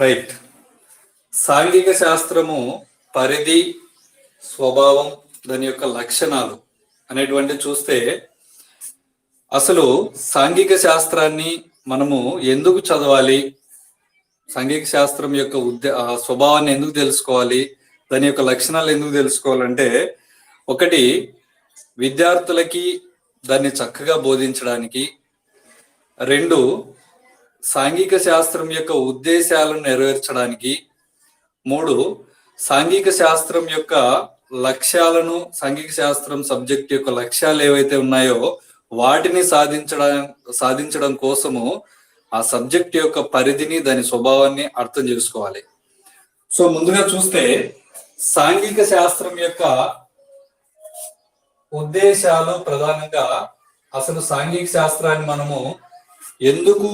Right. సాంఘిక శాస్త్రము పరిధి, స్వభావం, దాని యొక్క లక్షణాలు అనేటువంటి చూస్తే అసలు సాంఘిక శాస్త్రాన్ని మనము ఎందుకు చదవాలి, సాంఘిక శాస్త్రం యొక్క స్వభావాన్ని ఎందుకు తెలుసుకోవాలి, దాని యొక్క లక్షణాలు ఎందుకు తెలుసుకోవాలంటే, ఒకటి విద్యార్థులకి దాన్ని చక్కగా బోధించడానికి, రెండు సాంఘిక శాస్త్రం యొక్క ఉద్దేశాలను నెరవేర్చడానికి, మూడు సాంఘిక శాస్త్రం యొక్క లక్ష్యాలను, సాంఘిక శాస్త్రం సబ్జెక్ట్ యొక్క లక్ష్యాలు ఏవైతే ఉన్నాయో వాటిని సాధించడం కోసము ఆ సబ్జెక్ట్ యొక్క పరిధిని, దాని స్వభావాన్ని అర్థం చేసుకోవాలి. సో ముందుగా చూస్తే సాంఘిక శాస్త్రం యొక్క ఉద్దేశాలు ప్రధానంగా, అసలు సాంఘిక శాస్త్రాన్ని మనము ఎందుకు,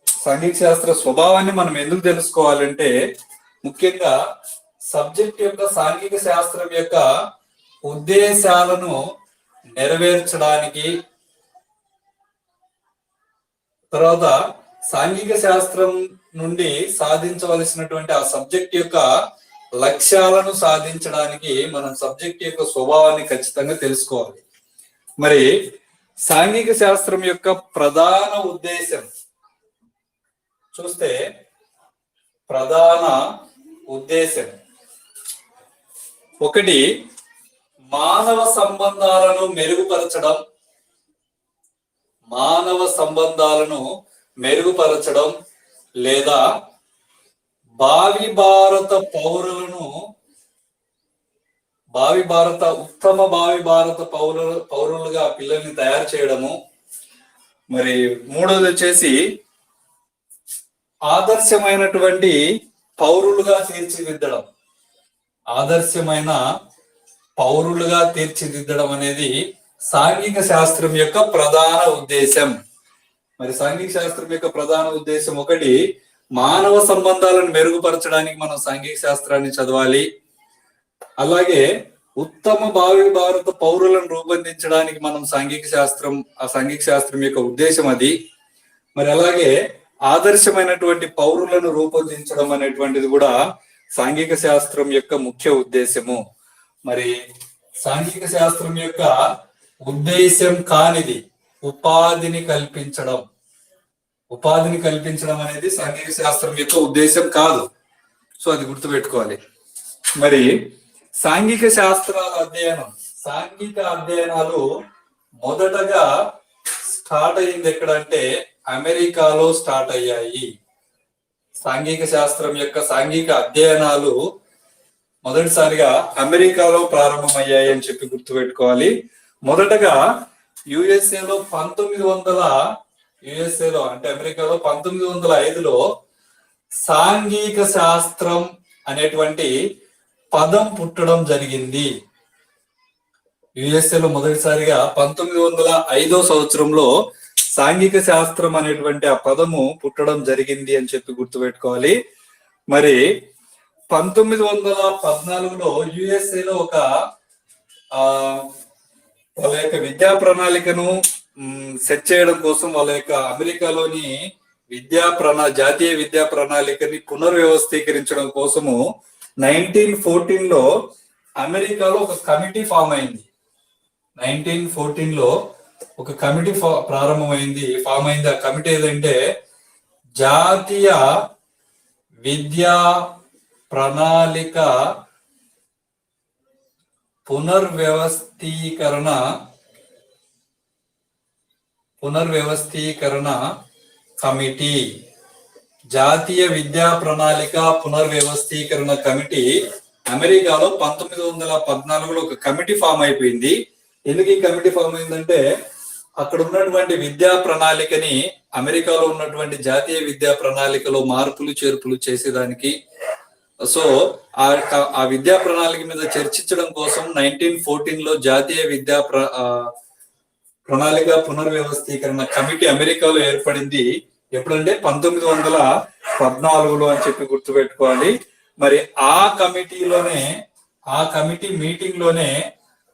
సాంఘిక శాస్త్ర స్వభావాన్ని మనం ఎందుకు తెలుసుకోవాలంటే, ముఖ్యంగా సబ్జెక్ట్ యొక్క సాంఘిక శాస్త్రం యొక్క ఉద్దేశాలను నెరవేర్చడానికి, తర్వాత సాంఘిక శాస్త్రం నుండి సాధించవలసినటువంటి ఆ సబ్జెక్ట్ యొక్క లక్ష్యాలను సాధించడానికి మనం సబ్జెక్ట్ యొక్క స్వభావాన్ని ఖచ్చితంగా తెలుసుకోవాలి. మరి సాంఘిక శాస్త్రం యొక్క ప్రధాన ఉద్దేశం చూస్తే, ప్రధాన ఉద్దేశం ఒకటి మానవ సంబంధాలను మెరుగుపరచడం, మానవ సంబంధాలను మెరుగుపరచడం, లేదా భావి భారత పౌరులను, ఉత్తమ భావి భారత పౌరులుగా పిల్లల్ని తయారు చేయడము. మరి మూడోది వచ్చేసి ఆదర్శమైనటువంటి పౌరులుగా తీర్చిదిద్దడం, ఆదర్శమైన పౌరులుగా తీర్చిదిద్దడం అనేది సాంఘిక శాస్త్రం యొక్క ప్రధాన ఉద్దేశం. మరి సాంఘిక శాస్త్రం యొక్క ప్రధాన ఉద్దేశం ఒకటి మానవ సంబంధాలను మెరుగుపరచడానికి మనం సాంఘిక శాస్త్రాన్ని చదవాలి. అలాగే ఉత్తమ భావి భారత పౌరులను రూపొందించడానికి మనం సాంఘిక శాస్త్రం యొక్క ఉద్దేశం అది. మరి అలాగే ఆదర్శమైనటువంటి పౌరులను రూపొందించడం అనేటువంటిది కూడా సాంఘిక శాస్త్రం యొక్క ముఖ్య ఉద్దేశము. మరి సాంఘిక శాస్త్రం యొక్క ఉద్దేశం కానిది ఉపాధిని కల్పించడం, ఉపాధిని కల్పించడం అనేది సాంఘిక శాస్త్రం యొక్క ఉద్దేశం కాదు. సో అది గుర్తుపెట్టుకోవాలి. మరి సాంఘిక శాస్త్రాల అధ్యయనం, సాంఘిక అధ్యయనాలు మొదటగా స్టార్ట్ అయింది ఎక్కడంటే అమెరికాలో స్టార్ట్ అయ్యాయి. సాంఘిక శాస్త్రం యొక్క సాంఘిక అధ్యయనాలు మొదటిసారిగా అమెరికాలో ప్రారంభమయ్యాయి అని చెప్పి గుర్తుపెట్టుకోవాలి. మొదటగా యుఎస్ఏలో అంటే అమెరికాలో 1905లో సాంఘిక శాస్త్రం అనేటువంటి పదం పుట్టడం జరిగింది. యుఎస్ఏలో మొదటిసారిగా 1905 సంవత్సరంలో సాంఘిక శాస్త్రం అనేటువంటి ఆ పదము పుట్టడం జరిగింది అని చెప్పి గుర్తుపెట్టుకోవాలి. మరి 1914లో యుఎస్ఏలో ఒక వాళ్ళ యొక్క విద్యా ప్రణాళికను సెట్ చేయడం కోసం, వాళ్ళ యొక్క అమెరికాలోని జాతీయ విద్యా ప్రణాళికని పునర్వ్యవస్థీకరించడం కోసము 1914లో అమెరికాలో ఒక కమిటీ ఫామ్ అయింది. 1914లో ఒక కమిటీ ఫామ్ అయింది. ఆ కమిటీ ఏదంటే జాతీయ విద్యా ప్రణాళిక పునర్వ్యవస్థీకరణ కమిటీ. జాతీయ విద్యా ప్రణాళిక పునర్వ్యవస్థీకరణ కమిటీ అమెరికాలో 1914లో ఒక కమిటీ ఫామ్ అయిపోయింది. ఎందుకు ఈ కమిటీ ఫామ్ అయిందంటే, అక్కడ ఉన్నటువంటి విద్యా ప్రణాళికని అమెరికాలో ఉన్నటువంటి జాతీయ విద్యా ప్రణాళికలో మార్పులు చేర్పులు చేసేదానికి, సో ఆ విద్యా ప్రణాళిక మీద చర్చించడం కోసం 1914లో జాతీయ విద్యా ప్రణాళిక పునర్వ్యవస్థీకరణ కమిటీ అమెరికాలో ఏర్పడింది. ఎప్పుడంటే 1914లో అని చెప్పి గుర్తుపెట్టుకోవాలి. మరి ఆ కమిటీ మీటింగ్ లోనే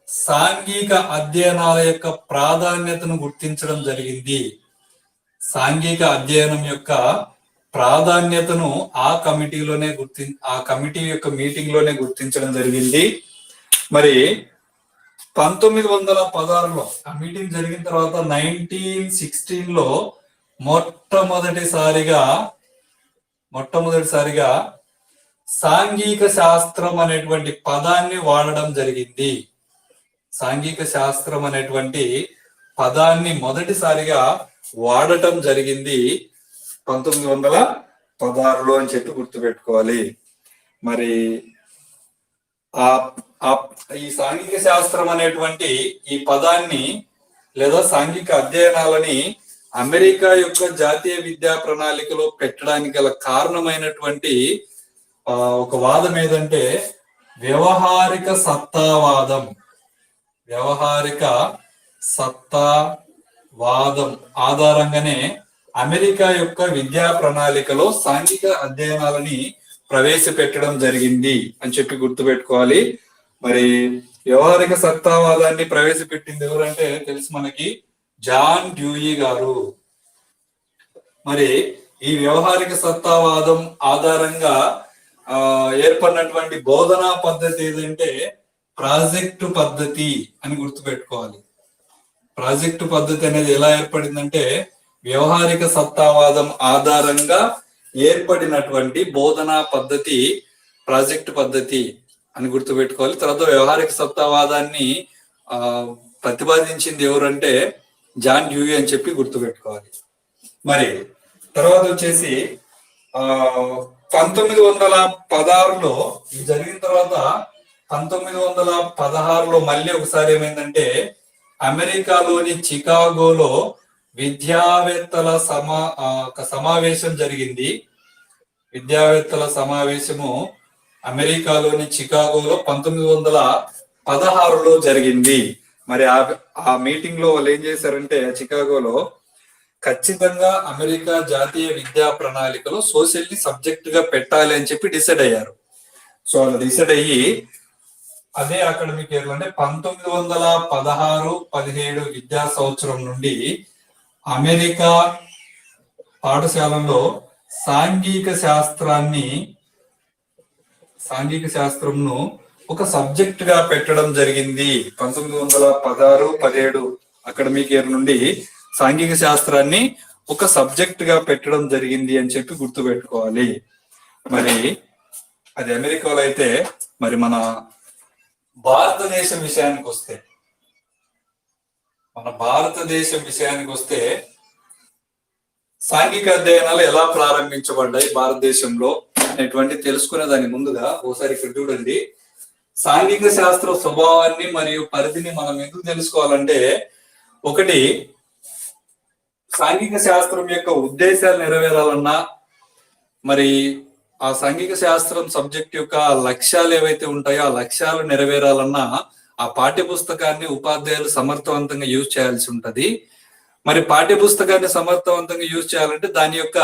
సాంఘిక అధ్యయనాల యొక్క ప్రాధాన్యతను గుర్తించడం జరిగింది. సాంఘిక అధ్యయనం యొక్క ప్రాధాన్యతను ఆ కమిటీ యొక్క మీటింగ్ లోనే గుర్తించడం జరిగింది. మరి 1916లో ఆ మీటింగ్ జరిగిన తర్వాత 1916లో మొట్టమొదటిసారిగా సాంఘిక శాస్త్రం అనేటువంటి పదాన్ని వాడడం జరిగింది. సాంఘిక శాస్త్రం అనేటువంటి పదాన్ని మొదటిసారిగా వాడటం జరిగింది 1916లో అని చెప్పి గుర్తుపెట్టుకోవాలి. మరి ఈ సాంఘిక శాస్త్రం అనేటువంటి ఈ పదాన్ని లేదా సాంఘిక అధ్యయనాలని అమెరికా యొక్క జాతీయ విద్యా ప్రణాళికలో పెట్టడానికి గల కారణమైనటువంటి ఒక వాదం ఏదంటే వ్యవహారిక సత్తావాదం ఆధారంగానే అమెరికా యొక్క విద్యా ప్రణాళికలో సాంఘిక అధ్యయనాలని ప్రవేశపెట్టడం జరిగింది అని చెప్పి గుర్తుపెట్టుకోవాలి. మరి వ్యవహారిక సత్తావాదాన్ని ప్రవేశపెట్టింది ఎవరంటే తెలుసు మనకి, జాన్ డ్యూయీ గారు. మరి ఈ వ్యవహారిక సత్తావాదం ఆధారంగా ఏర్పడినటువంటి బోధనా పద్ధతి ఏదంటే ప్రాజెక్టు పద్ధతి అని గుర్తుపెట్టుకోవాలి. ప్రాజెక్టు పద్ధతి అనేది ఎలా ఏర్పడిందంటే వ్యవహారిక సత్తావాదం ఆధారంగా ఏర్పడినటువంటి బోధనా పద్ధతి ప్రాజెక్టు పద్ధతి అని గుర్తుపెట్టుకోవాలి. తర్వాత వ్యవహారిక సత్తావాదాన్ని ప్రతిపాదించింది ఎవరంటే జాన్ డ్యూయీ అని చెప్పి గుర్తుపెట్టుకోవాలి. మరి తర్వాత వచ్చేసి 1916లో జరిగిన తర్వాత 1916లో మళ్ళీ ఒకసారి ఏమైందంటే అమెరికాలోని చికాగోలో విద్యావేత్తల సమావేశం జరిగింది. విద్యావేత్తల సమావేశము అమెరికాలోని చికాగోలో 1916లో జరిగింది. మరి ఆ మీటింగ్ లో వాళ్ళు ఏం చేశారంటే చికాగోలో ఖచ్చితంగా అమెరికా జాతీయ విద్యా ప్రణాళికలో సోషల్ ని సబ్జెక్ట్ గా పెట్టాలి అని చెప్పి డిసైడ్ అయ్యారు. సో వాళ్ళు డిసైడ్ అయ్యి అదే అకాడమిక్ ఇయర్ అంటే 1916-17 విద్యా సంవత్సరం నుండి అమెరికా పాఠశాలలో సాంఘిక శాస్త్రంను ఒక సబ్జెక్ట్ గా పెట్టడం జరిగింది. 1916-17 అకాడమిక్ ఇయర్ నుండి సాంఘిక శాస్త్రాన్ని ఒక సబ్జెక్ట్ గా పెట్టడం జరిగింది అని చెప్పి గుర్తుపెట్టుకోవాలి. మరి అది అమెరికాలో అయితే మరి మన భారతదేశం విషయానికి వస్తే సాంఘిక అధ్యయనాలు ఎలా ప్రారంభించబడ్డాయి భారతదేశంలో అనేటువంటి తెలుసుకునే దాని ముందుగా ఒకసారి ఇక్కడ చూడండి. సాంఘిక శాస్త్ర స్వభావాన్ని మరియు పరిధిని మనం ఎందుకు తెలుసుకోవాలంటే, ఒకటి సాంఘిక శాస్త్రం యొక్క ఉద్దేశాలు నెరవేరాలన్నా, మరి ఆ సాంఘిక శాస్త్రం సబ్జెక్ట్ యొక్క లక్ష్యాలు ఏవైతే ఉంటాయో ఆ లక్ష్యాలు నెరవేరాలన్నా ఆ పాఠ్య పుస్తకాన్ని ఉపాధ్యాయులు సమర్థవంతంగా యూజ్ చేయాల్సి ఉంటది. మరి పాఠ్య పుస్తకాన్ని సమర్థవంతంగా యూజ్ చేయాలంటే దాని యొక్క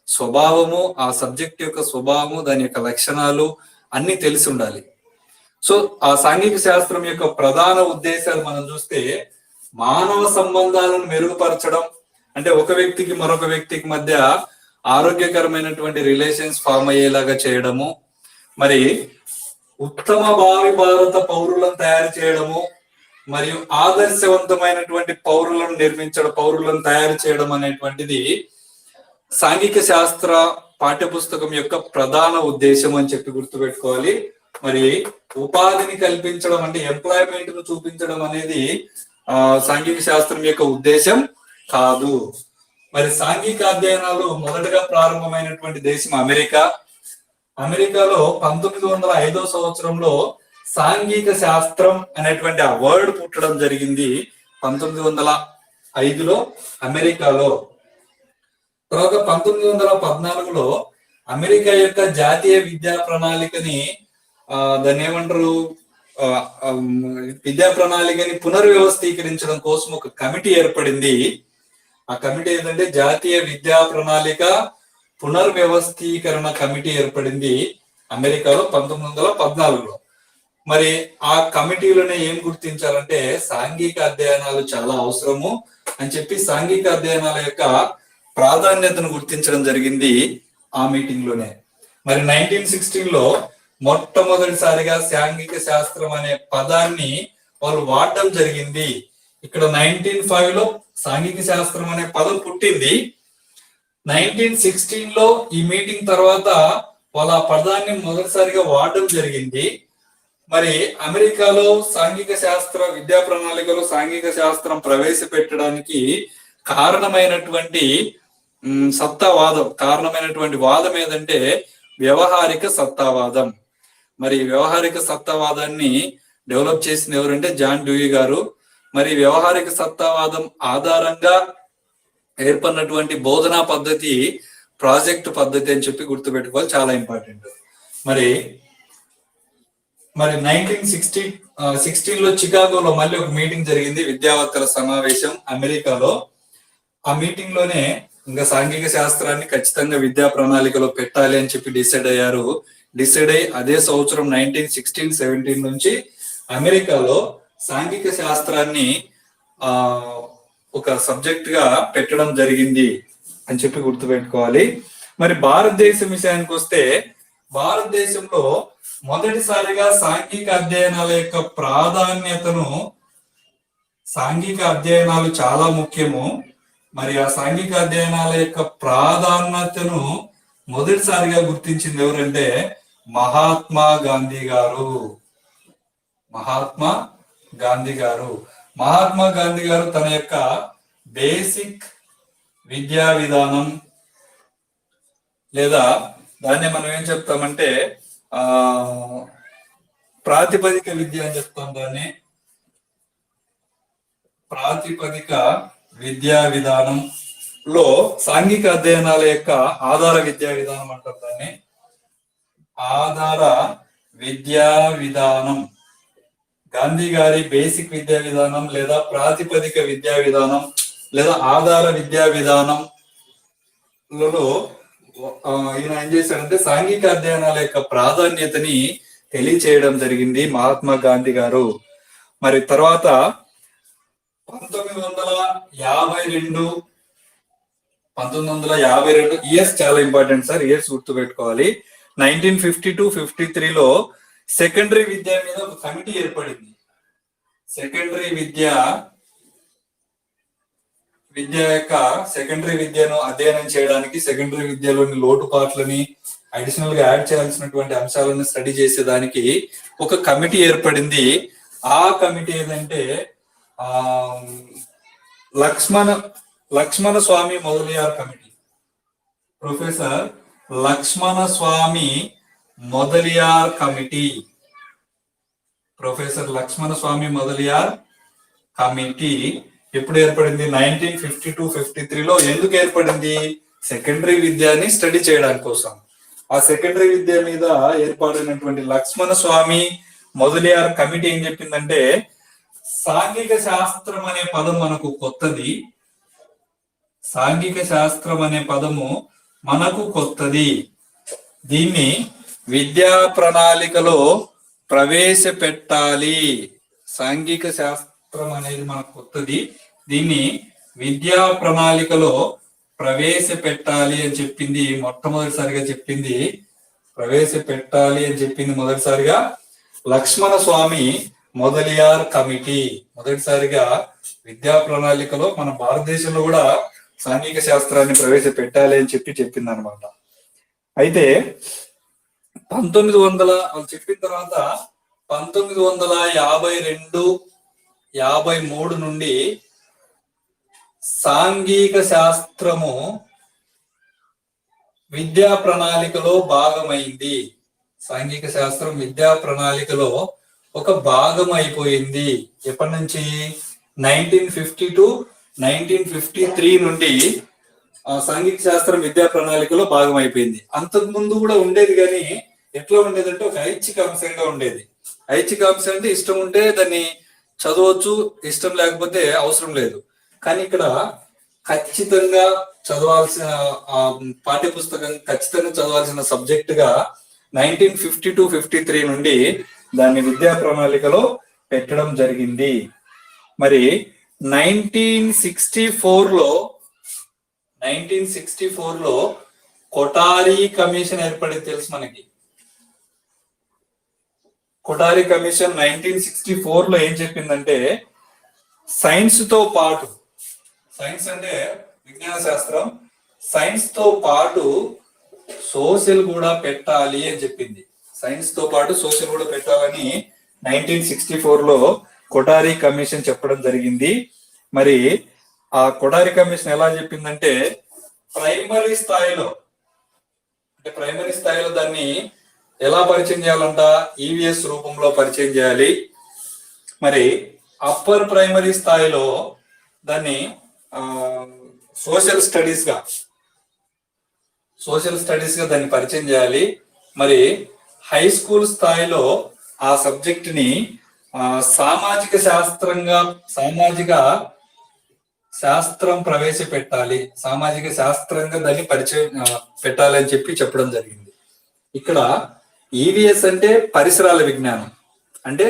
స్వభావము, ఆ సబ్జెక్ట్ యొక్క స్వభావము, దాని యొక్క లక్షణాలు అన్ని తెలిసి ఉండాలి. సో ఆ సాంఘిక శాస్త్రం యొక్క ప్రధాన ఉద్దేశాలు మనం చూస్తే మానవ సంబంధాలను మెరుగుపరచడం, అంటే ఒక వ్యక్తికి మరొక వ్యక్తికి మధ్య ఆరోగ్యకరమైనటువంటి రిలేషన్స్ ఫామ్ అయ్యేలాగా చేయడము, మరి ఉత్తమ భావి భారత పౌరులను తయారు చేయడము, మరియు ఆదర్శవంతమైనటువంటి పౌరులను తయారు చేయడం అనేటువంటిది సాంఘిక శాస్త్ర పాఠ్యపుస్తకం యొక్క ప్రధాన ఉద్దేశం అని చెప్పి గుర్తుపెట్టుకోవాలి. మరి ఉపాధిని కల్పించడం అంటే ఎంప్లాయ్మెంట్ ను చూపించడం అనేది సాంఘిక శాస్త్రం యొక్క ఉద్దేశం కాదు. మరి సాంఘిక అధ్యయనాలు మొదటగా ప్రారంభమైనటువంటి దేశం అమెరికా. అమెరికాలో 1905 సంవత్సరంలో సాంఘిక శాస్త్రం అనేటువంటి ఆ వర్డ్ పుట్టడం జరిగింది 1905లో అమెరికాలో. తర్వాత 1914లో అమెరికా యొక్క జాతీయ విద్యా ప్రణాళికని దాన్ని ఏమంటారు, విద్యా ప్రణాళికని పునర్వ్యవస్థీకరించడం కోసం ఒక కమిటీ ఏర్పడింది. ఆ కమిటీ ఏంటంటే జాతీయ విద్యా ప్రణాళిక పునర్వ్యవస్థీకరణ కమిటీ ఏర్పడింది అమెరికాలో 1914లో. మరి ఆ కమిటీలోనే ఏం గుర్తించాలంటే సాంఘిక అధ్యయనాలు చాలా అవసరము అని చెప్పి సాంఘిక అధ్యయనాల యొక్క ప్రాధాన్యతను గుర్తించడం జరిగింది ఆ మీటింగ్ లోనే. మరి 1916లో మొట్టమొదటిసారిగా సాంఘిక శాస్త్రం అనే పదాన్ని వాళ్ళు వాడడం జరిగింది. ఇక్కడ 1905లో సాంఘిక శాస్త్రం అనే పదం పుట్టింది. 1916లో ఈ మీటింగ్ తర్వాత వాళ్ళ ఆ పదాన్ని మొదటిసారిగా వాడడం జరిగింది. మరి అమెరికాలో సాంఘిక శాస్త్ర విద్యా ప్రణాళికలో సాంఘిక శాస్త్రం ప్రవేశపెట్టడానికి కారణమైనటువంటి కారణమైనటువంటి వాదం ఏదంటే వ్యవహారిక సత్తావాదం. మరి వ్యవహారిక సత్తావాదాన్ని డెవలప్ చేసింది ఎవరంటే జాన్ డ్యూయి గారు. మరి వ్యవహారిక సత్తావాదం ఆధారంగా ఏర్పడినటువంటి బోధనా పద్ధతి ప్రాజెక్ట్ పద్ధతి అని చెప్పి గుర్తుపెట్టుకోవాలి, చాలా ఇంపార్టెంట్. మరి 1916లో చికాగోలో మళ్ళీ ఒక మీటింగ్ జరిగింది, విద్యావేత్తల సమావేశం అమెరికాలో. ఆ మీటింగ్ లోనే ఇంకా సాంఘిక శాస్త్రాన్ని ఖచ్చితంగా విద్యా ప్రణాళికలో పెట్టాలి అని చెప్పి డిసైడ్ అయ్యారు. డిసైడ్ అయ్యి అదే సంవత్సరం 1916-17 నుంచి అమెరికాలో సాంఘిక శాస్త్రాన్ని ఒక సబ్జెక్ట్ గా పెట్టడం జరిగింది అని చెప్పి గుర్తుపెట్టుకోవాలి. మరి భారతదేశం విషయానికి వస్తే భారతదేశంలో మొదటిసారిగా సాంఘిక అధ్యయనాల యొక్క ప్రాధాన్యతను, సాంఘిక అధ్యయనాలు చాలా ముఖ్యము, మరి ఆ సాంఘిక అధ్యయనాల యొక్క ప్రాధాన్యతను మొదటిసారిగా గుర్తించింది ఎవరంటే మహాత్మా గాంధీ గారు. మహాత్మా గాంధీ గారు తన యొక్క బేసిక్ విద్యా విధానం, లేదా దాన్ని మనం ఏం చెప్తామంటే ప్రాతిపదిక విద్య అని చెప్తాం. దాన్ని ప్రాతిపదిక విద్యా విధానంలో సాంఘిక అధ్యయనాల యొక్క ఆధార విద్యా విధానం అంటారు. దాన్ని ఆధార విద్యా విధానం, గాంధీ గారి బేసిక్ విద్యా విధానం లేదా ప్రాతిపదిక విద్యా విధానం లేదా ఆధార విద్యా విధానంలో ఈయన ఏం చేశారంటే సాంఘిక అధ్యయనాల యొక్క ప్రాధాన్యతని తెలియచేయడం జరిగింది మహాత్మా గాంధీ గారు. మరి తర్వాత 1952 ఇయర్స్ చాలా ఇంపార్టెంట్ సార్, ఇయర్స్ గుర్తు పెట్టుకోవాలి. 1952-53లో సెకండరీ విద్య మీద ఒక కమిటీ ఏర్పడింది. సెకండరీ విద్యను అధ్యయనం చేయడానికి, సెకండరీ విద్యలోని లోటుపాట్లని అడిషనల్ గా యాడ్ చేయాల్సినటువంటి అంశాలను స్టడీ చేసేదానికి ఒక కమిటీ ఏర్పడింది. ఆ కమిటీ ఏదంటే లక్ష్మణ స్వామి మొదలియార్ కమిటీ. ప్రొఫెసర్ లక్ష్మణ స్వామి మొదలియార్ కమిటీ. ప్రొఫెసర్ లక్ష్మణ స్వామి మొదలియార్ కమిటీ ఎప్పుడు ఏర్పడింది? 1952-53లో. ఎందుకు ఏర్పడింది? సెకండరీ విద్యని స్టడీ చేయడానికి కోసం. ఆ సెకండరీ విద్య మీద ఏర్పడినటువంటి లక్ష్మణ స్వామి మొదలియార్ కమిటీ ఏం చెప్పిందంటే సాంఘిక శాస్త్రం అనే పదం మనకు కొత్తది, సాంఘిక శాస్త్రం అనే పదము మనకు కొత్తది, దీన్ని విద్యా ప్రణాళికలో ప్రవేశపెట్టాలి. సాంఘిక శాస్త్రం అనేది మనకు కొత్తది, దీన్ని విద్యా ప్రణాళికలో ప్రవేశపెట్టాలి అని చెప్పింది మొదటిసారిగా లక్ష్మణ స్వామి మొదలియార్ కమిటీ. మొదటిసారిగా విద్యా ప్రణాళికలో మన భారతదేశంలో కూడా సాంఘిక శాస్త్రాన్ని ప్రవేశపెట్టాలి అని చెప్పింది అనమాట. అయితే 1900 చెప్పిన తర్వాత 1952-53 నుండి సాంఘిక శాస్త్రము విద్యా ప్రణాళికలో భాగమైంది. సాంఘిక శాస్త్రం విద్యా ప్రణాళికలో ఒక భాగం అయిపోయింది. ఎప్పటి నుంచి? 1952-1953 నుండి సాంఘిక శాస్త్రం విద్యా ప్రణాళికలో భాగం అయిపోయింది. అంతకు ముందు కూడా ఉండేది, కానీ ఎట్లా ఉండేదంటే ఒక ఐచ్ఛిక అంశంగా ఉండేది. ఐచ్ఛిక అంశం అంటే ఇష్టం ఉంటే దాన్ని చదవచ్చు, ఇష్టం లేకపోతే అవసరం లేదు. కానీ ఇక్కడ ఖచ్చితంగా చదవాల్సిన పాఠ్య పుస్తకం, ఖచ్చితంగా చదవాల్సిన సబ్జెక్ట్ గా 1952-53 నుండి దాన్ని విద్యా ప్రణాళికలో పెట్టడం జరిగింది. మరి 1964లో 1964 లో కొఠారి కమిషన్ ఏర్పడింది తెలుసు మనకి. కొఠారి కమిషన్ 1964 లో ఏం చెప్పిందంటే సైన్స్ తో పాటు, సైన్స్ అంటే విజ్ఞాన శాస్త్రం, సైన్స్ తో పాటు సోషల్ కూడా పెట్టాలి అని చెప్పింది. సైన్స్ తో పాటు సోషల్ కూడా పెట్టాలని 1964 లో కొఠారి కమిషన్ చెప్పడం జరిగింది. మరి ఆ కొఠారి కమిషన్ ఎలా చెప్పిందంటే ప్రైమరీ స్థాయిలో, అంటే ప్రైమరీ స్థాయిలో దాన్ని ఎలా పరిచయం చేయాలంట, ఈవీఎస్ రూపంలో పరిచయం చేయాలి. మరి అప్పర్ ప్రైమరీ స్థాయిలో దాన్ని సోషల్ స్టడీస్ గా దాన్ని పరిచయం చేయాలి. మరి హై స్కూల్ స్థాయిలో ఆ సబ్జెక్ట్ ని సామాజిక శాస్త్రం ప్రవేశపెట్టాలి, సామాజిక శాస్త్రంగా దాన్ని పరిచయం పెట్టాలి అని చెప్పడం జరిగింది. ఇక్కడ ఈవీఎస్ అంటే పరిసరాల విజ్ఞానం, అంటే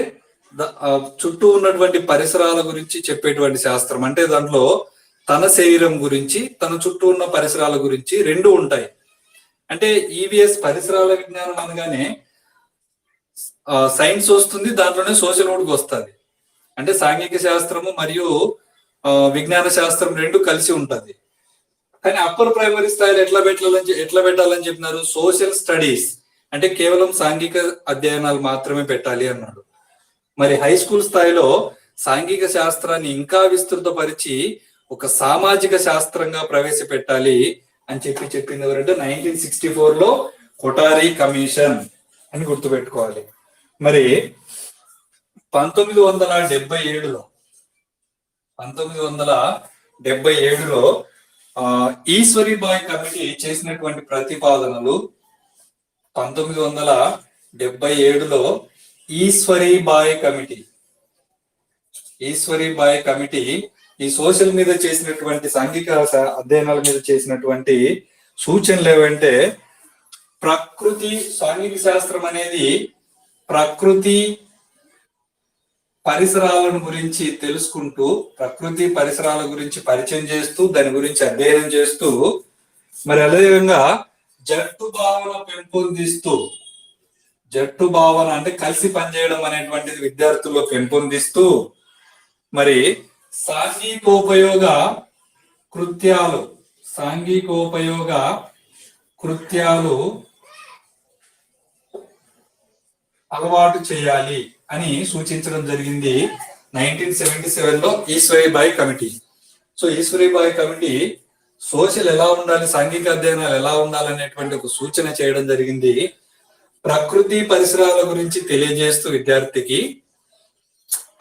చుట్టూ ఉన్నటువంటి పరిసరాల గురించి చెప్పేటువంటి శాస్త్రం. అంటే దాంట్లో తన శరీరం గురించి, తన చుట్టూ ఉన్న పరిసరాల గురించి రెండు ఉంటాయి. అంటే ఈవీఎస్ పరిసరాల విజ్ఞానం అనగానే సైన్స్ వస్తుంది, దాంట్లోనే సోషల్ కూడా వస్తుంది. అంటే సాంఘిక శాస్త్రము మరియు విజ్ఞాన శాస్త్రం రెండు కలిసి ఉంటది. కానీ అప్పర్ ప్రైమరీ స్థాయిలో ఎట్లా పెట్టాలని చెప్పినారు, సోషల్ స్టడీస్ అంటే కేవలం సాంఘిక అధ్యయనాలు మాత్రమే పెట్టాలి అన్నాడు. మరి హై స్కూల్ స్థాయిలో సాంఘిక శాస్త్రాన్ని ఇంకా విస్తృతపరిచి ఒక సామాజిక శాస్త్రంగా ప్రవేశపెట్టాలి అని చెప్పింది ఎవరంటే 1964 లో కొఠారి కమిషన్ అని గుర్తుపెట్టుకోవాలి. మరి 1977లో ఈశ్వరీబాయి కమిటీ చేసినటువంటి ప్రతిపాదనలు, 1977లో ఈశ్వరీబాయి కమిటీ ఈ సోషల్ మీద చేసినటువంటి సాంఘిక అధ్యయనాల మీద చేసినటువంటి సూచనలు ఏవంటే ప్రకృతి, సాంఘిక శాస్త్రం అనేది ప్రకృతి పరిసరాలను గురించి తెలుసుకుంటూ, ప్రకృతి పరిసరాల గురించి పరిచయం చేస్తూ, దాని గురించి అధ్యయనం చేస్తూ, మరి అదేవిధంగా జట్టు భావన అంటే కలిసి పనిచేయడం అనేటువంటిది విద్యార్థుల్లో పెంపొందిస్తూ, మరి సాంఘికోపయోగ కృత్యాలు అలవాటు చేయాలి అని సూచించడం జరిగింది 1977లో Eshwaribai committee. So Eshwaribai committee social ఎలా ఉండాలి, సాంఘిక అధ్యయనాలు ఎలా ఉండాలనేటువంటి ఒక సూచన చేయడం జరిగింది. ప్రకృతి పరిసరాల గురించి తెలియజేస్తూ విద్యార్థికి,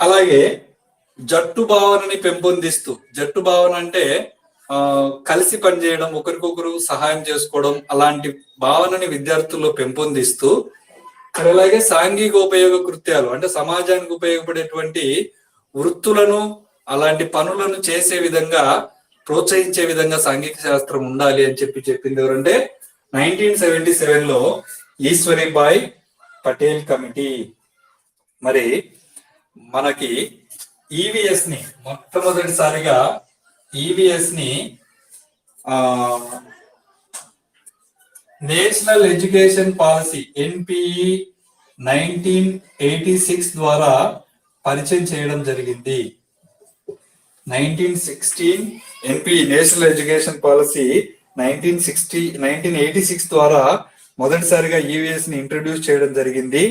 అలాగే జట్టు భావనని పెంపొందిస్తూ, జట్టు భావన అంటే కలిసి పనిచేయడం, ఒకరికొకరు సహాయం చేసుకోవడం, అలాంటి భావనని విద్యార్థుల్లో పెంపొందిస్తూ, అలాగే సాంఘిక ఉపయోగ కృత్యాలు అంటే సమాజానికి ఉపయోగపడేటువంటి వృత్తులను, అలాంటి పనులను చేసే విధంగా, ప్రోత్సహించే విధంగా సాంఘిక శాస్త్రం ఉండాలి అని చెప్పింది ఎవరంటే 1977లో ఈశ్వరీబాయి పటేల్ కమిటీ. మరి మనకి ఈవీఎస్ ని మొట్టమొదటిసారిగా నేషనల్ ఎడ్యుకేషన్ పాలసీ ఎన్పిఈ 1986 ద్వారా పరిచయం చేయడం జరిగింది. 1916 ఎన్పిఈ నేషనల్ ఎడ్యుకేషన్ పాలసీ 1986 ద్వారా మొదటిసారిగా ఈవీఎస్ ని ఇంట్రడ్యూస్ చేయడం జరిగింది.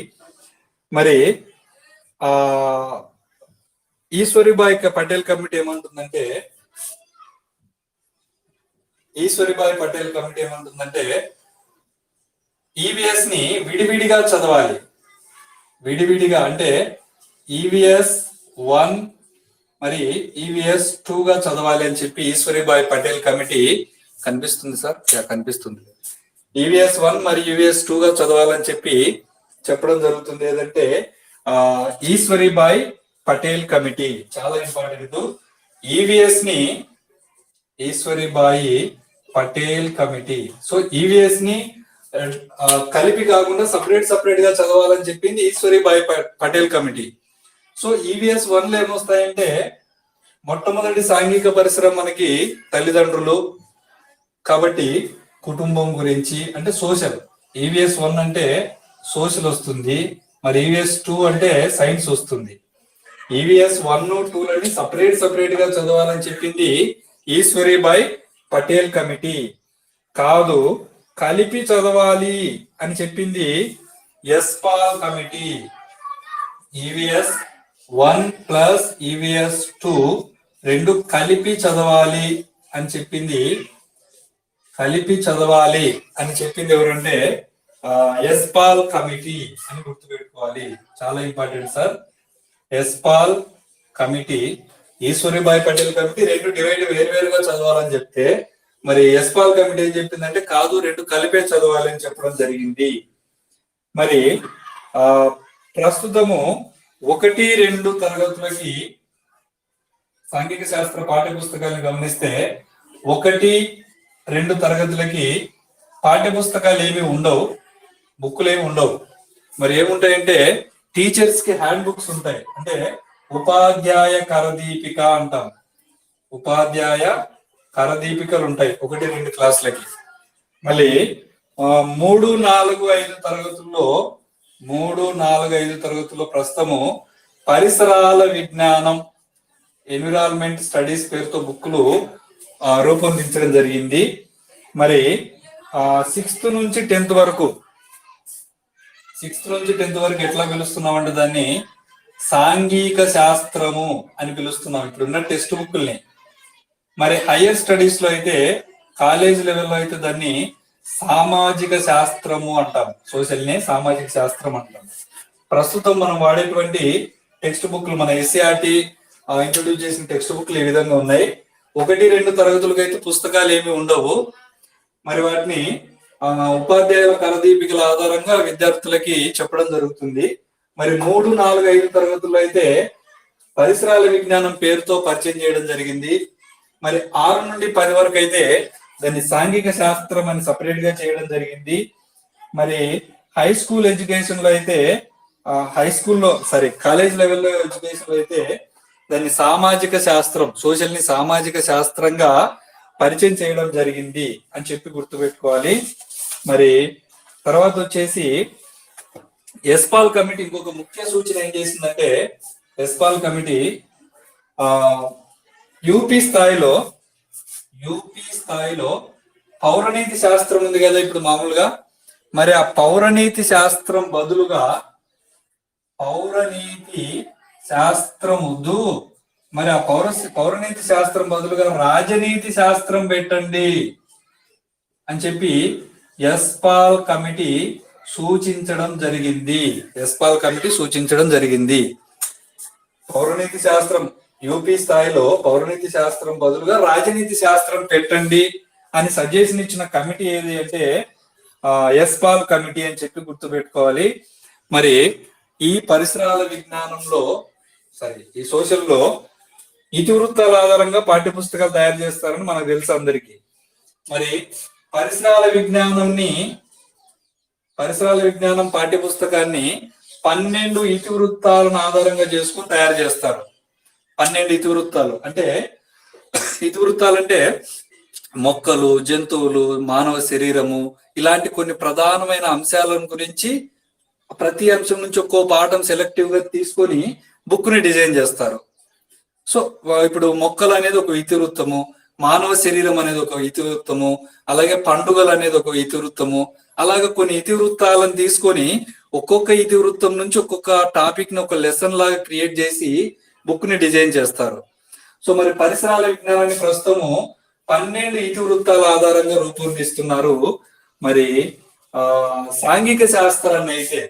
మరి ఈశ్వరీబాయి పటేల్ కమిటీ ఏమంటుందంటే ఈవీఎస్ ని విడివిడిగా చదవాలి. విడివిడిగా అంటే ఈవీఎస్ 1 మరి ఈవీఎస్ 2 గా చదవాలి అని చెప్పి ఈశ్వరీబాయి పటేల్ కమిటీ, కనిపిస్తుంది సార్, కనిపిస్తుంది, ఈవీఎస్ 1 మరియు ఈవీఎస్ 2 గా చదవాలని చెప్పడం జరుగుతుంది. ఏదంటే ఈశ్వరీబాయి పటేల్ కమిటీ, చాలా important. Eshwari Bai Patel committee. So EVS ని కలిపి కాకుండా సపరేట్ గా చదవాలని చెప్పింది Eshwari Bai Patel committee. So EVS 1 లో ఏమొస్తాయంటే మొట్టమొదటి సాంఘిక పరిసరం మనకి తల్లిదండ్రులు, కాబట్టి కుటుంబం గురించి అంటే సోషల్, ఈవీఎస్ 1 అంటే సోషల్ వస్తుంది, మరి ఈవీఎస్ 2 అంటే సైన్స్ వస్తుంది. ఈవీఎస్ 1, 2 సపరేట్ గా చదవాలని చెప్పింది ఈశ్వరీబాయ్ పటేల్ కమిటీ. కాదు, కలిపి చదవాలి అని చెప్పింది Yashpal committee. EVS 1 plus EVS 2 రెండు కలిపి చదవాలి అని చెప్పింది ఎవరంటే యశ్పాల్ కమిటీ అని గుర్తుపెట్టుకోవాలి. చాలా important sir. Yashpal committee, Eswaribai Patel committee రెండు వేరువేరుగా చదవాలని చెప్తే, మరి యశ్పాల్ కమిటీ ఏం చెప్పిందంటే కాదు, రెండు కలిపే చదవాలి అని చెప్పడం జరిగింది. మరి ప్రస్తుతము 1-2 తరగతులకి సాంఘిక శాస్త్ర పాఠ్య పుస్తకాలను గమనిస్తే 1-2 తరగతులకి పాఠ్య పుస్తకాలు ఏమి ఉండవు, బుక్కులు ఏమి ఉండవు. మరి ఏముంటాయంటే టీచర్స్ కి హ్యాండ్ బుక్స్ ఉంటాయి, అంటే ఉపాధ్యాయ కరదీపిక అంటాం. ఉపాధ్యాయ కరదీపికలు ఉంటాయి 1-2 క్లాసులకి. మళ్ళీ 3, 4, 5 తరగతుల్లో 3, 4, 5 తరగతుల్లో ప్రస్తుతము పరిసరాల విజ్ఞానం, ఎన్విరాన్మెంట్ స్టడీస్ పేరుతో బుక్లు రూపొందించడం జరిగింది. మరి 6th నుంచి 10th వరకు ఎట్లా పిలుస్తున్నామంటే దాన్ని సాంఘిక శాస్త్రము అని పిలుస్తున్నాం ఇప్పుడున్న టెక్స్ట్ బుక్ల్ని. మరి హైయర్ స్టడీస్ లో అయితే, కాలేజ్ లెవెల్లో అయితే దాన్ని సామాజిక శాస్త్రము అంటాం. సోషల్ ని సామాజిక శాస్త్రం అంటాం. ప్రస్తుతం మనం వాడేటువంటి టెక్స్ట్ బుక్లు, మన ఎస్సీఆర్టీ ఇంట్రొడ్యూస్ చేసిన టెక్స్ట్ బుక్లు ఈ విధంగా ఉన్నాయి. 1-2 తరగతులకు అయితే పుస్తకాలు ఏమి ఉండవు. మరి వాటిని ఉపాధ్యాయుల కరదీపికల ఆధారంగా విద్యార్థులకి చెప్పడం జరుగుతుంది. మరి 3, 4, 5 తరగతుల్లో అయితే పరిసరాల విజ్ఞానం పేరుతో పరిచయం చేయడం జరిగింది. మరి 6 నుండి 10 వరకు అయితే దాన్ని సాంఘిక శాస్త్రం అని సపరేట్ గా చేయడం జరిగింది. మరి హై స్కూల్ ఎడ్యుకేషన్ లో అయితే కాలేజ్ లెవెల్లో ఎడ్యుకేషన్ లో అయితే దాన్ని సామాజిక శాస్త్రం, సోషల్ ని సామాజిక శాస్త్రంగా పరిచయం చేయడం జరిగింది అని చెప్పి గుర్తుపెట్టుకోవాలి. మరి తర్వాత వచ్చేసి యశ్పాల్ కమిటీ ఇంకొక ముఖ్య సూచన ఏం చేసిందంటే, యశ్పాల్ కమిటీ యూపీ స్థాయిలో పౌరనీతి శాస్త్రం ఉంది కదా ఇప్పుడు మామూలుగా, మరి ఆ పౌరనీతి శాస్త్రం బదులుగా పౌరనీతి శాస్త్రం వద్దు, మరి ఆ పౌరనీతి శాస్త్రం బదులుగా రాజనీతి శాస్త్రం పెట్టండి అని చెప్పి యశ్పాల్ కమిటీ సూచించడం జరిగింది. పౌరనీతి శాస్త్రం యూపీ స్థాయిలో పౌరనీతి శాస్త్రం బదులుగా రాజనీతి శాస్త్రం పెట్టండి అని సజెషన్ ఇచ్చిన కమిటీ ఏది అంటే యశ్పాల్ కమిటీ అని చెప్పి గుర్తుపెట్టుకోవాలి. మరి ఈ పరిసరాల విజ్ఞానంలో ఈ సోషల్లో ఇతివృత్తాల ఆధారంగా పాఠ్య పుస్తకాలు తయారు చేస్తారని మనకు తెలుసు అందరికీ. మరి పరిసరాల విజ్ఞానం పాఠ్య పుస్తకాన్ని 12 ఇతివృత్తాలను ఆధారంగా చేసుకుని తయారు చేస్తారు. 12 ఇతివృత్తాలు అంటే మొక్కలు, జంతువులు, మానవ శరీరము, ఇలాంటి కొన్ని ప్రధానమైన అంశాలను గురించి ప్రతి అంశం నుంచి ఒక్కో పాఠం సెలెక్టివ్ గా తీసుకొని బుక్ ని డిజైన్ చేస్తారు. సో ఇప్పుడు మొక్కలు అనేది ఒక ఇతివృత్తము, మానవ శరీరం అనేది ఒక ఇతివృత్తము, అలాగే పండుగలు అనేది ఒక ఇతివృత్తము, అలాగే కొన్ని ఇతివృత్తాలను తీసుకొని ఒక్కొక్క ఇతివృత్తం నుంచి ఒక్కొక్క టాపిక్ ని ఒక లెసన్ లాగా క్రియేట్ చేసి బుక్ ని డిజైన్ చేస్తారు. సో మరి పరిసరాల విజ్ఞానాన్ని ప్రస్తుతము 12 ఇతివృత్తాల ఆధారంగా రూపొందిస్తున్నారు. మరి సాంఘిక శాస్త్రాన్ని అయితే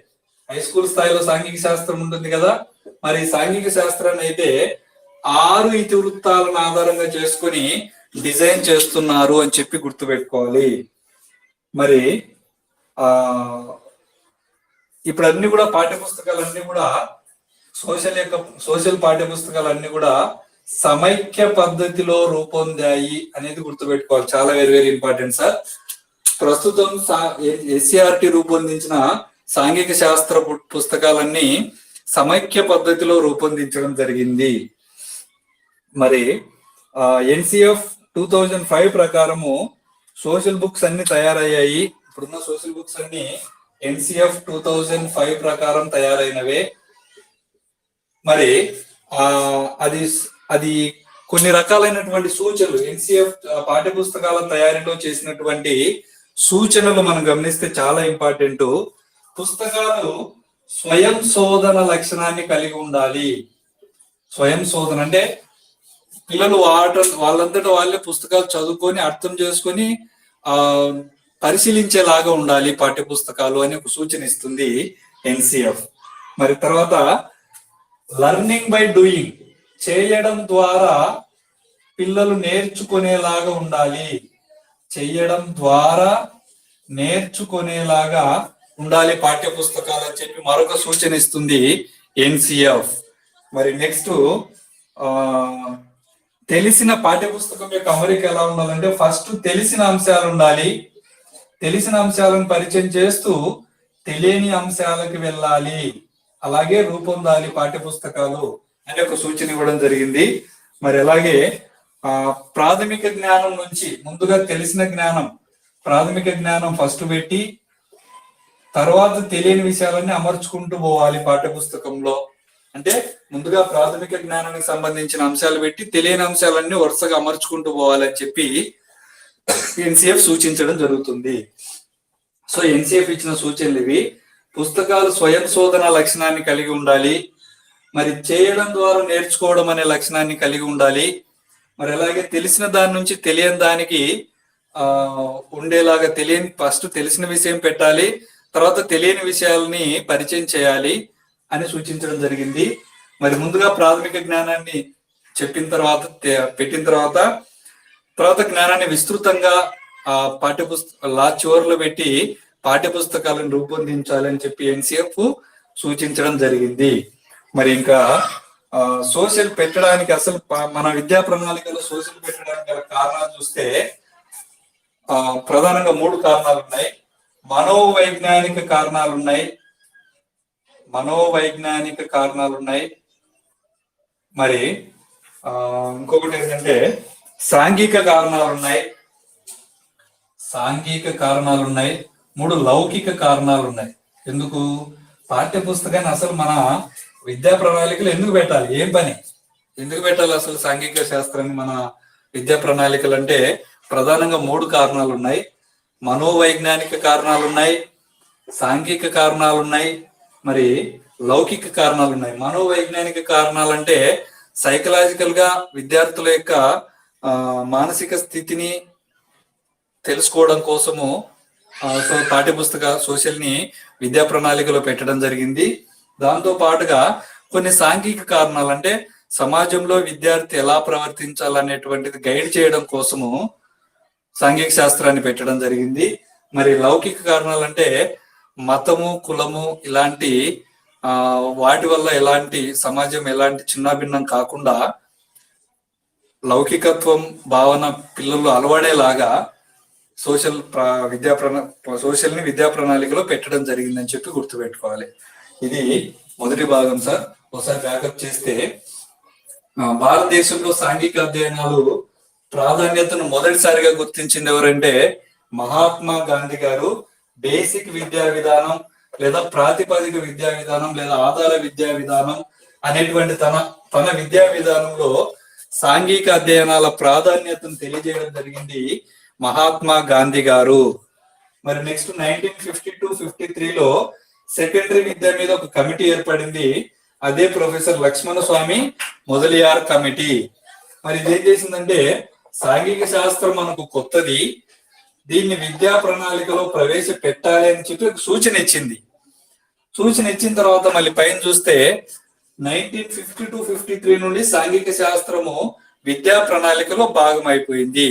హై స్కూల్ స్థాయిలో సాంఘిక శాస్త్రం ఉంటుంది కదా, మరి సాంఘిక శాస్త్రాన్ని అయితే 6 ఇతివృత్తాలను ఆధారంగా చేసుకొని డిజైన్ చేస్తున్నారు అని చెప్పి గుర్తుపెట్టుకోవాలి. మరి ఇప్పుడు అన్ని కూడా పాఠ్యపుస్తకాలన్నీ కూడా సోషల్ పాఠ్యపుస్తకాలన్నీ కూడా సమైక్య పద్ధతిలో రూపొందాయి అనేది గుర్తుపెట్టుకోవాలి. చాలా వెరీ వెరీ ఇంపార్టెంట్ సార్. ప్రస్తుతం ఎస్సీఆర్టీ రూపొందించిన సాంఘిక శాస్త్ర పుస్తకాలన్నీ సమైక్య పద్ధతిలో రూపొందించడం జరిగింది. మరి ఎన్సిఎఫ్ 2005 ప్రకారము సోషల్ బుక్స్ అన్ని తయారయ్యాయి. ఇప్పుడున్న సోషల్ బుక్స్ అన్ని NCF 2005 ప్రకారం తయారైనవే. మరి అది అది కొన్ని రకాలైనటువంటి సూచనలు NCF పాఠ్య పుస్తకాల తయారీలో చేసినటువంటి సూచనలు మనం గమనిస్తే చాలా ఇంపార్టెంట్. పుస్తకాలు స్వయం శోధన లక్షణాన్ని కలిగి ఉండాలి. స్వయం శోధన అంటే పిల్లలు వాళ్ళంతటా వాళ్ళే పుస్తకాలు చదువుకొని అర్థం చేసుకొని పరిశీలించేలాగా ఉండాలి పాఠ్య పుస్తకాలు అని ఒక సూచన ఇస్తుంది NCF. మరి తర్వాత లర్నింగ్ బై డూయింగ్, చేయడం ద్వారా పిల్లలు నేర్చుకునేలాగా ఉండాలి. చెయ్యడం ద్వారా నేర్చుకునేలాగా ఉండాలి పాఠ్య పుస్తకాలు అని చెప్పి మరొక సూచన ఇస్తుంది NCF. మరి నెక్స్ట్ తెలిసిన పాఠ్య పుస్తకం యొక్క అమరిక ఎలా ఉండాలంటే ఫస్ట్ తెలిసిన అంశాలు ఉండాలి. తెలిసిన అంశాలను పరిచయం చేస్తూ తెలియని అంశాలకు వెళ్ళాలి. అలాగే రూపొందాలి పాఠ్య పుస్తకాలు అనే ఒక సూచన ఇవ్వడం జరిగింది. మరి అలాగే ప్రాథమిక జ్ఞానం నుంచి ముందుగా తెలిసిన జ్ఞానం, ప్రాథమిక జ్ఞానం ఫస్ట్ పెట్టి తర్వాత తెలియని విషయాలన్నీ అమర్చుకుంటూ పోవాలి పాఠ్య పుస్తకంలో. అంటే ముందుగా ప్రాథమిక జ్ఞానానికి సంబంధించిన అంశాలు పెట్టి తెలియని అంశాలన్నీ వరుసగా అమర్చుకుంటూ పోవాలని చెప్పి NCF సూచించడం జరుగుతుంది. సో NCF ఇచ్చిన సూచనలు ఇవి. పుస్తకాలు స్వయం శోధన లక్షణాన్ని కలిగి ఉండాలి. మరి చేయడం ద్వారా నేర్చుకోవడం అనే లక్షణాన్ని కలిగి ఉండాలి. మరి అలాగే తెలిసిన దాని నుంచి తెలియని దానికి ఉండేలాగా ఫస్ట్ తెలిసిన విషయం పెట్టాలి, తర్వాత తెలియని విషయాలని పరిచయం చేయాలి అని సూచించడం జరిగింది. మరి ముందుగా ప్రాథమిక జ్ఞానాన్ని పెట్టిన తర్వాత జ్ఞానాన్ని విస్తృతంగా పాఠ్యపుస్తక చివరిలో పెట్టి పాఠ్యపుస్తకాలను రూపొందించాలని చెప్పి NCF సూచించడం జరిగింది. మరి ఇంకా సోషల్ పెట్టడానికి అసలు మన విద్యా ప్రణాళికలో సోషల్ పెట్టడానికి గల కారణాలు చూస్తే ప్రధానంగా 3 కారణాలు ఉన్నాయి. మనోవైజ్ఞానిక కారణాలు ఉన్నాయి. మరి ఇంకొకటి ఏంటంటే సాంఘిక కారణాలు ఉన్నాయి. 3 లౌకిక కారణాలు ఉన్నాయి. ఎందుకు పాఠ్య పుస్తకాన్ని అసలు మన విద్యా ప్రణాళికలు ఎందుకు పెట్టాలి? ఎందుకు పెట్టాలి అసలు సాంఘిక శాస్త్రాన్ని మన విద్యా ప్రణాళికలు అంటే ప్రధానంగా 3 కారణాలు ఉన్నాయి. మనోవైజ్ఞానిక కారణాలు ఉన్నాయి, సాంఘిక కారణాలు ఉన్నాయి, మరి లౌకిక కారణాలు ఉన్నాయి. మనోవైజ్ఞానిక కారణాలు అంటే సైకలాజికల్ గా విద్యార్థుల యొక్క మానసిక స్థితిని తెలుసుకోవడం కోసము పాఠ్యపుస్తక సోషల్ ని విద్యా ప్రణాళికలో పెట్టడం జరిగింది. దాంతో పాటుగా కొన్ని సాంఘిక కారణాలు అంటే సమాజంలో విద్యార్థి ఎలా ప్రవర్తించాలనేటువంటిది గైడ్ చేయడం కోసము సాంఘిక శాస్త్రాన్ని పెట్టడం జరిగింది. మరి లౌకిక కారణాలు అంటే మతము, కులము ఇలాంటి వాటి వల్ల సమాజం ఎలాంటి చిన్నాభిన్నం కాకుండా లౌకికత్వం భావన పిల్లలు అలవాడేలాగా సోషల్ ని విద్యా ప్రణాళికలో పెట్టడం జరిగిందని చెప్పి గుర్తుపెట్టుకోవాలి. ఇది మొదటి భాగం సార్. ఒకసారి బ్యాకప్ చేస్తే భారతదేశంలో సాంఘిక అధ్యయనాలు ప్రాధాన్యతను మొదటిసారిగా గుర్తించింది ఎవరంటే మహాత్మా గాంధీ గారు. బేసిక్ విద్యా విధానం లేదా ప్రాతిపదిక విద్యా విధానం లేదా ఆధార విద్యా విధానం అనేటువంటి తన విద్యా విధానంలో సాంఘిక అధ్యయనాల ప్రాధాన్యతను తెలియజేయడం జరిగింది మహాత్మా గాంధీ గారు. మరి నెక్స్ట్ 1952-53లో సెకండరీ విద్య మీద ఒక కమిటీ ఏర్పడింది. అదే ప్రొఫెసర్ లక్ష్మణ స్వామి మొదలియార్ కమిటీ. మరి ఇదేం చేసిందంటే సాంఘిక శాస్త్రం మనకు కొత్తది, దీన్ని విద్యా ప్రణాళికలో ప్రవేశపెట్టాలి అని చెప్పి ఒక సూచన ఇచ్చిన తర్వాత మళ్ళీ పైన చూస్తే 1952-53 నుండి సాంఘిక శాస్త్రము విద్యా ప్రణాళికలో భాగం అయిపోయింది.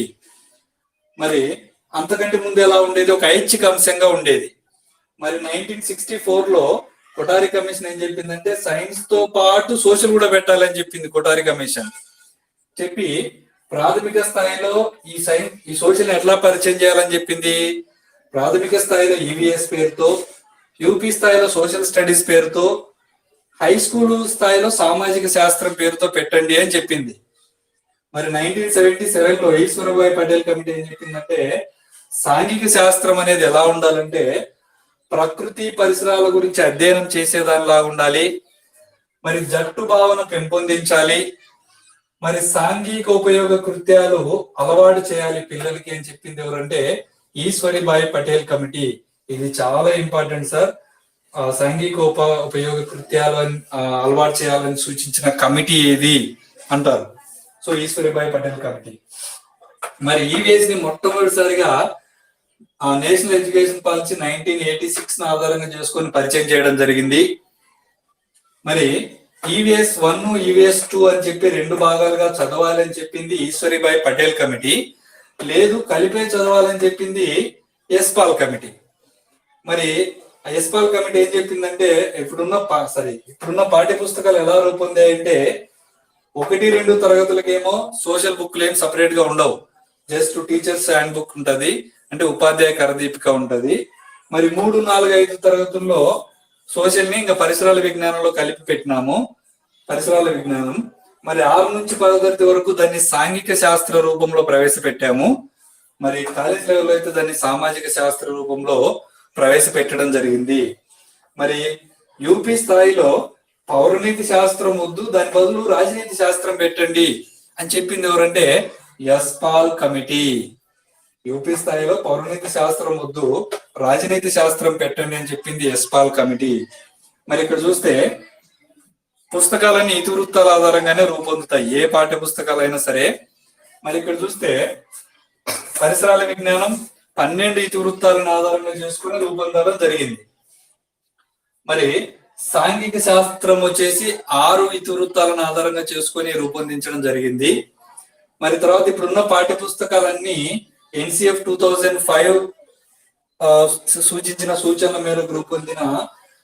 మరి అంతకంటే ముందు ఎలా ఉండేది? ఒక ఐచ్ఛిక అంశంగా ఉండేది. మరి 1964లో కొఠారి కమిషన్ ఏం చెప్పిందంటే సైన్స్ తో పాటు సోషల్ కూడా పెట్టాలని చెప్పింది కొఠారి కమిషన్. చెప్పి ప్రాథమిక స్థాయిలో ఈ సోషల్ ఎట్లా పరిచయం చేయాలని చెప్పింది. ప్రాథమిక స్థాయిలో EVS పేరుతో, యూపీ స్థాయిలో సోషల్ స్టడీస్ పేరుతో, హై స్కూల్ స్థాయిలో సామాజిక శాస్త్రం పేరుతో పెట్టండి అని చెప్పింది. మరి 1977లో ఈశ్వరభాయ్ పటేల్ కమిటీ ఏం చెప్పిందంటే సాంఘిక శాస్త్రం అనేది ఎలా ఉండాలంటే ప్రకృతి పరిసరాల గురించి అధ్యయనం చేసేదానిలా ఉండాలి. మరి జట్టు భావన పెంపొందించాలి. మరి సాంఘిక ఉపయోగ కృత్యాలు అలవాటు చేయాలి పిల్లలకి అని చెప్పింది ఎవరంటే ఈశ్వరీబాయి పటేల్ కమిటీ. ఇది చాలా ఇంపార్టెంట్ సార్. సాంఘిక ఉపయోగ కృత్యాలను అలవాటు చేయాలని సూచించిన కమిటీ ఏది అంటారు. So Eshwari Bai Patel committee. మరి ఈవీఎస్ ని మొట్టమొదటిసారిగా నేషనల్ ఎడ్యుకేషన్ పాలసీ 1986 ఆధారంగా చేసుకొని పరిచయం చేయడం జరిగింది. మరి ఈవీఎస్ 1, ఈవీఎస్ 2 అని చెప్పి 2 భాగాలుగా చదవాలని చెప్పింది ఈశ్వరీబాయి పటేల్ కమిటీ. లేదు కలిపే చదవాలని చెప్పింది యశ్పాల్ కమిటీ. మరి యశ్పాల్ కమిటీ ఏం చెప్పిందంటే ఇప్పుడున్న పాఠ్య పుస్తకాలు ఎలా రూపొందాయంటే 1, 2 తరగతులకేమో సోషల్ బుక్లు ఏం సపరేట్ గా ఉండవు. జస్ట్ టీచర్స్ హ్యాండ్ బుక్ ఉంటది, అంటే ఉపాధ్యాయ కరదీపిక ఉంటది. మరి 3, 4, 5 తరగతుల్లో సోషల్ ని ఇంకా పరిసరాల విజ్ఞానంలో కలిపి పెట్టినాము, పరిసరాల విజ్ఞానం. మరి 6 నుంచి 10 తరగతి వరకు దాన్ని సాంఘిక శాస్త్ర రూపంలో ప్రవేశపెట్టాము. మరి కాలేజ్ లెవెల్లో అయితే దాన్ని సామాజిక శాస్త్ర రూపంలో ప్రవేశపెట్టడం జరిగింది. మరి యూపీ స్థాయిలో పౌరనీతి శాస్త్రం వద్దు, దాని బదులు రాజనీతి శాస్త్రం పెట్టండి అని చెప్పింది ఎవరంటే యశ్పాల్ కమిటీ. యూపీ స్థాయిలో పౌరనీతి శాస్త్రం వద్దు, రాజనీతి శాస్త్రం పెట్టండి అని చెప్పింది యశ్పాల్ కమిటీ. మరి ఇక్కడ చూస్తే పుస్తకాలన్నీ ఇతివృత్తాల ఆధారంగానే రూపొందుతాయి, ఏ పాఠ్య పుస్తకాలైనా సరే. మరి ఇక్కడ చూస్తే పరిసరాల విజ్ఞానం 12 ఇతివృత్తాలను ఆధారంగా చేసుకుని రూపొందడం జరిగింది. మరి సాంఘిక శాస్త్రం వచ్చేసి 6 ఇతివృత్తాలను ఆధారంగా చేసుకొని రూపొందించడం జరిగింది. మరి తర్వాత ఇప్పుడున్న పాఠ్య పుస్తకాలన్నీ ఎన్సిఎఫ్ 2005 సూచించిన సూచనల మేరకు రూపొందిన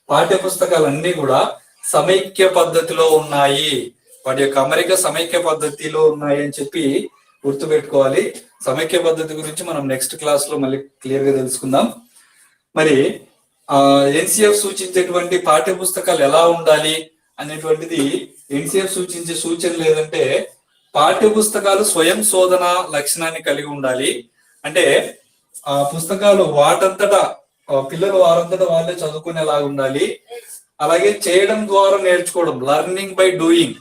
పాఠ్య పుస్తకాలన్నీ కూడా సమైక్య పద్ధతిలో ఉన్నాయి. వాటి యొక్క అమరిక సమైక్య పద్ధతిలో ఉన్నాయి అని చెప్పి గుర్తుపెట్టుకోవాలి. సమైక్య పద్ధతి గురించి మనం నెక్స్ట్ క్లాస్ లో మళ్ళీ క్లియర్ గా తెలుసుకుందాం. మరి ఎన్సిఎఫ్ సూచించేటువంటి పాఠ్య పుస్తకాలు ఎలా ఉండాలి అనేటువంటిది ఎన్సిఎఫ్ సూచించే సూచనలు లేదంటే పాఠ్య పుస్తకాలు స్వయం శోధన లక్షణాన్ని కలిగి ఉండాలి. అంటే ఆ పుస్తకాలు వాటంతటా పిల్లలు వారంతటా వాళ్ళే చదువుకునేలాగా ఉండాలి. అలాగే చేయడం ద్వారా నేర్చుకోవడం, లర్నింగ్ బై డూయింగ్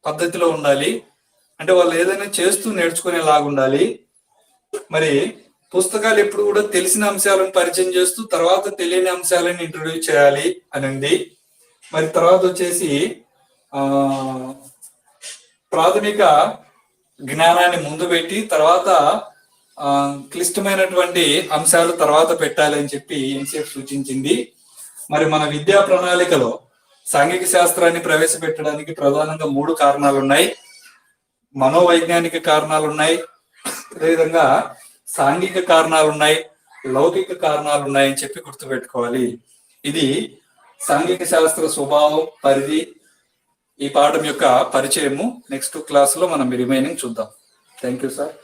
పద్ధతిలో ఉండాలి. అంటే వాళ్ళు ఏదైనా చేస్తూ నేర్చుకునేలాగా ఉండాలి. మరి పుస్తకాలు ఎప్పుడు కూడా తెలిసిన అంశాలను పరిచయం చేస్తూ తర్వాత తెలియని అంశాలను ఇంట్రొడ్యూస్ చేయాలి అని ఉంది. మరి తర్వాత వచ్చేసి ప్రాథమిక జ్ఞానాన్ని ముందు పెట్టి తర్వాత క్లిష్టమైనటువంటి అంశాలు తర్వాత పెట్టాలి అని చెప్పి ఎన్సిఎఫ్ సూచించింది. మరి మన విద్యా ప్రణాళికలో సాంఘిక శాస్త్రాన్ని ప్రవేశపెట్టడానికి ప్రధానంగా 3 కారణాలు ఉన్నాయి. మనోవైజ్ఞానిక కారణాలు ఉన్నాయి, అదేవిధంగా సాంఘిక కారణాలు ఉన్నాయి, లౌకిక కారణాలు ఉన్నాయి అని చెప్పి గుర్తుపెట్టుకోవాలి. ఇది సాంఘిక శాస్త్ర స్వభావం, పరిధి, ఈ పాఠం యొక్క పరిచయము. నెక్స్ట్ క్లాస్ లో మనం రిమైనింగ్ చూద్దాం. Thank you sir.